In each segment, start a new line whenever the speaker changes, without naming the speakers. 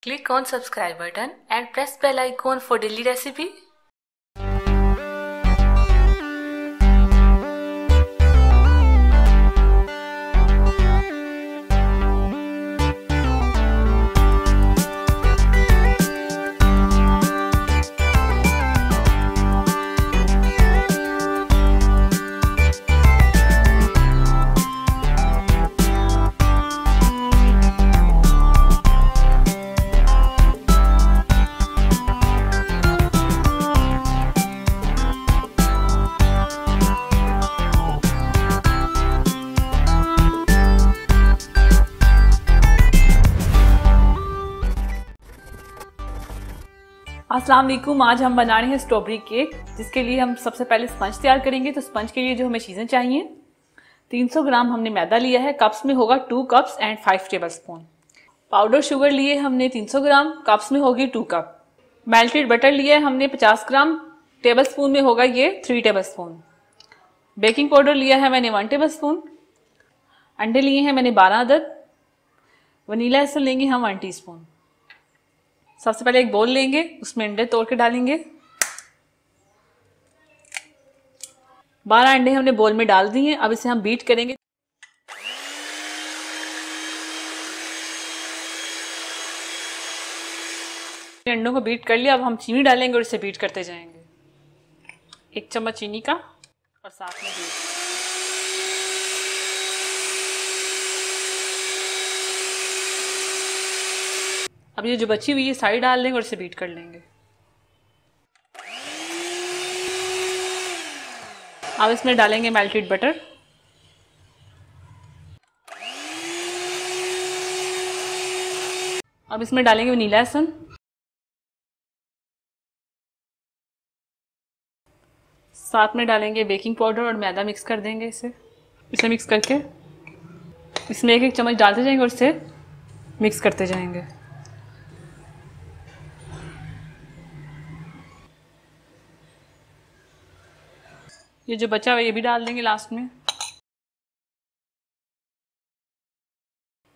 Click on subscribe button and press bell icon for daily recipe.
अस्सलाम वालेकुम। आज हम बना रहे हैं स्ट्रॉबेरी केक, जिसके लिए हम सबसे पहले स्पंज तैयार करेंगे। तो स्पंज के लिए जो हमें चीज़ें चाहिए, 300 ग्राम हमने मैदा लिया है, कप्स में होगा 2 cups and 5 tablespoon. Powder sugar लिए हमने 300 ग्राम, कप्स में होगी 2 कप। मेल्टेड बटर लिया है हमने 50 ग्राम, टेबलस्पून में होगा ये 3 टेबलस्पून। बेकिंग पाउडर लिया है मैंने 1 टेबलस्पून। अंडे लिए हैं मैंने 12 अदद। वनीला एसेंस लेंगे हम 1 टीस्पून। सबसे पहले एक बोल लेंगे, उसमें अंडे तोड़ के डालेंगे। 12 अंडे हमने बोल में डाल दिए। अब इसे हम बीट करेंगे। अंडों को बीट कर लिया। अब हम चीनी डालेंगे और इसे बीट करते जाएंगे। 1 चम्मच चीनी का और साथ में दूध। अब ये जो बची हुई है सारी डाल देंगे और इसे बीट कर लेंगे। अब इसमें डालेंगे मेल्टेड बटर। अब इसमें डालेंगे वनीला एसेंस। साथ में डालेंगे बेकिंग पाउडर और मैदा मिक्स कर देंगे। इसे मिक्स करके इसमें 1-1 चम्मच डालते जाएंगे और इसे मिक्स करते जाएंगे। ये जो बचा हुआ ये भी डाल देंगे लास्ट में।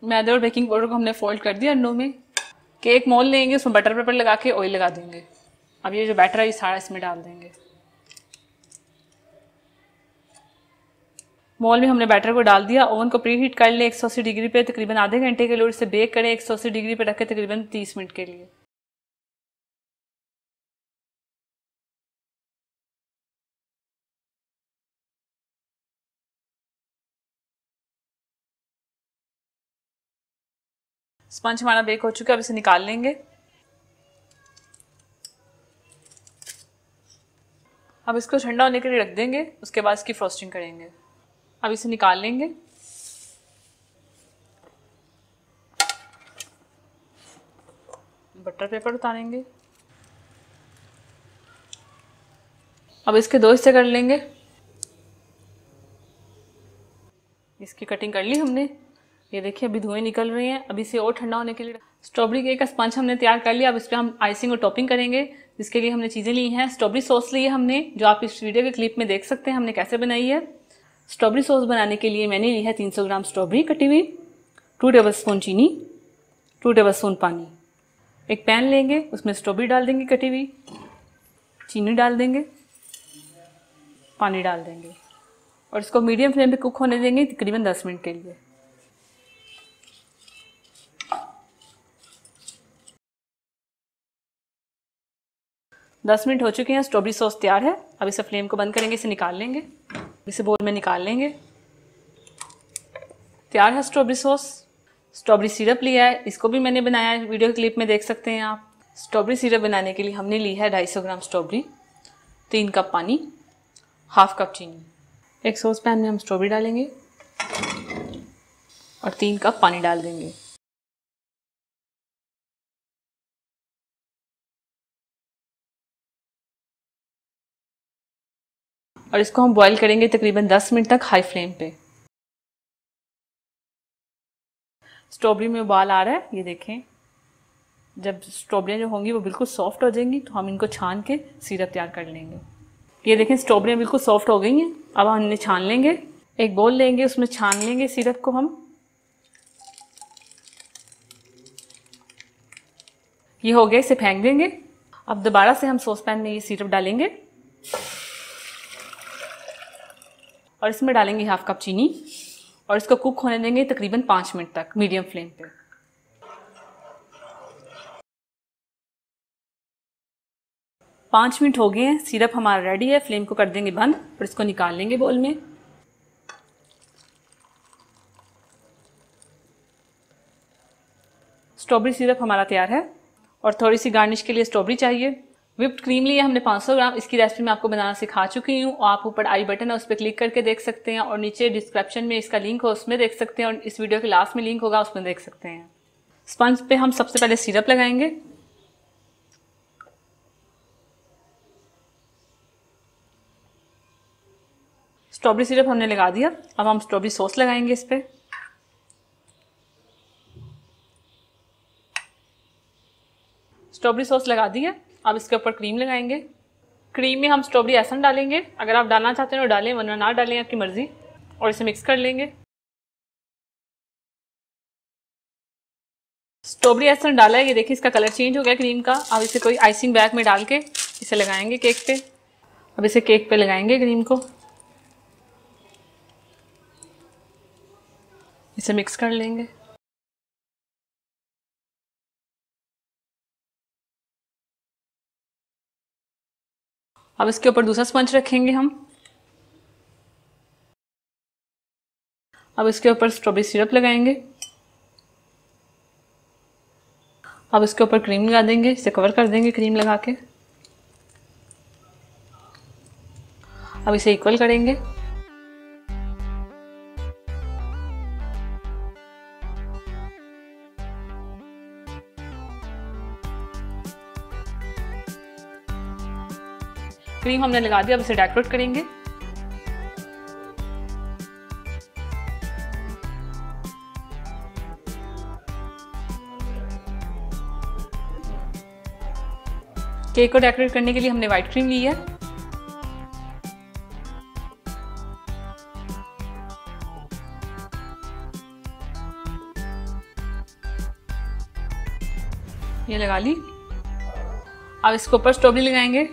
मैदे और बेकिंग पाउडर को हमने फोल्ड कर दिया अंडों में। केक मोल लेंगे, उसमें बटर पेपर लगा के ऑयल लगा देंगे। अब ये जो बैटर है ये सारा इसमें डाल देंगे। मोल में हमने बैटर को डाल दिया। ओवन को प्री हीट कर ले 180 डिग्री पे तकरीबन आधे घंटे के लिए। इसे बेक करें 180 डिग्री पे रख के तकरीबन 30 मिनट के लिए। स्पंज हमारा बेक हो चुका है। अब इसे निकाल लेंगे। अब इसको ठंडा होने के लिए रख देंगे, उसके बाद इसकी फ्रोस्टिंग करेंगे। अब इसे निकाल लेंगे। बटर पेपर उतारेंगे। अब इसके 2 हिस्से कर लेंगे। इसकी कटिंग कर ली हमने। ये देखिए अभी धुएं निकल रहे हैं। अभी इसे और ठंडा होने के लिए स्ट्रॉबेरी केक का स्पंज हमने तैयार कर लिया। अब इस पर हम आइसिंग और टॉपिंग करेंगे, जिसके लिए हमने चीज़ें ली हैं। स्ट्रॉबेरी सॉस ली है हमने, जो आप इस वीडियो के क्लिप में देख सकते हैं हमने कैसे बनाई है। स्ट्रॉबेरी सॉस बनाने के लिए मैंने ली है 300 ग्राम स्ट्रॉबेरी कटी हुई, 2 टेबलस्पून चीनी, 2 टेबलस्पून पानी। एक पैन लेंगे, उसमें स्ट्रॉबेरी डाल देंगे कटी हुई, चीनी डाल देंगे, पानी डाल देंगे और इसको मीडियम फ्लेम पे कुक होने देंगे तकरीबन 10 मिनट के लिए। दस मिनट हो चुके हैं। स्ट्रॉबेरी सॉस तैयार है। अब इसे फ्लेम को बंद करेंगे, इसे निकाल लेंगे। इसे बोल में निकाल लेंगे। तैयार है स्ट्रॉबेरी सॉस। स्ट्रॉबेरी सिरप लिया है, इसको भी मैंने बनाया है, वीडियो क्लिप में देख सकते हैं आप। स्ट्रॉबेरी सिरप बनाने के लिए हमने ली है 250 ग्राम स्ट्रॉबेरी, 3 कप पानी, 1/2 कप चीनी। एक सॉस पैन में हम स्ट्रॉबेरी डालेंगे और 3 कप पानी डाल देंगे। और इसको हम बॉईल करेंगे तकरीबन 10 मिनट तक हाई फ्लेम पे। स्ट्रॉबेरी में उबाल आ रहा है, ये देखें। जब स्ट्रॉबेरियाँ जो होंगी वो बिल्कुल सॉफ्ट हो जाएंगी तो हम इनको छान के सिरप तैयार कर लेंगे। ये देखें स्ट्रॉबेरियाँ बिल्कुल सॉफ्ट हो गई हैं। अब हम इन्हें छान लेंगे। एक बोल लेंगे, उसमें छान लेंगे सिरप को हम। ये हो गया, इसे फेंक देंगे। अब दोबारा से हम सॉस पैन में ये सिरप डालेंगे और इसमें डालेंगे 1/2 कप चीनी और इसको कुक होने देंगे तकरीबन 5 मिनट तक मीडियम फ्लेम पे। पाँच मिनट हो गए हैं, सिरप हमारा रेडी है। फ्लेम को कर देंगे बंद और इसको निकाल लेंगे बोल में। स्ट्रॉबेरी सिरप हमारा तैयार है और थोड़ी सी गार्निश के लिए स्ट्रॉबेरी चाहिए। व्हिप्ड क्रीम लिए हमने 500 ग्राम। इसकी रेसिपी मैं आपको बनाना सिखा चुकी हूँ। आप ऊपर आई बटन है उस पर क्लिक करके देख सकते हैं और नीचे डिस्क्रिप्शन में इसका लिंक हो उसमें देख सकते हैं और इस वीडियो के लास्ट में लिंक होगा उसमें देख सकते हैं। स्पंज पे हम सबसे पहले सिरप लगाएंगे। स्ट्रॉबेरी सिरप हमने लगा दिया। अब हम स्ट्रॉबेरी सॉस लगाएंगे इस पर। स्ट्रॉबेरी सॉस लगा दिया। अब इसके ऊपर क्रीम लगाएंगे। क्रीम में हम स्ट्रॉबेरी एसेंस डालेंगे। अगर आप डालना चाहते हैं तो डालें, वरना ना डालें, आपकी मर्जी। और इसे मिक्स कर लेंगे। स्ट्रॉबेरी एसेंस डाला है, ये देखिए इसका कलर चेंज हो गया क्रीम का। अब इसे कोई आइसिंग बैग में डाल के इसे लगाएंगे केक पे। अब इसे केक पे लगाएंगे क्रीम को। इसे मिक्स कर लेंगे। अब इसके ऊपर दूसरा स्पंज रखेंगे हम। अब इसके ऊपर स्ट्रॉबेरी सिरप लगाएंगे। अब इसके ऊपर क्रीम लगा देंगे, इसे कवर कर देंगे क्रीम लगा के। अब इसे इक्वल करेंगे। क्रीम हमने लगा दिया। अब इसे डेकोरेट करेंगे। केक को डेकोरेट करने के लिए हमने व्हाइट क्रीम ली है। ये लगा ली। अब इसके ऊपर स्ट्रॉबेरी लगाएंगे।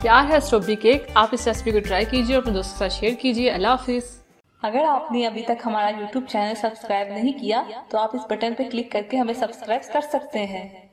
तैयार है स्ट्रॉबेरी केक। आप इस रेसिपी को ट्राई कीजिए और अपने दोस्तों के साथ शेयर कीजिए। अल्लाह हाफिज़।
अगर आपने अभी तक हमारा YouTube चैनल सब्सक्राइब नहीं किया तो आप इस बटन पर क्लिक करके हमें सब्सक्राइब कर सकते हैं।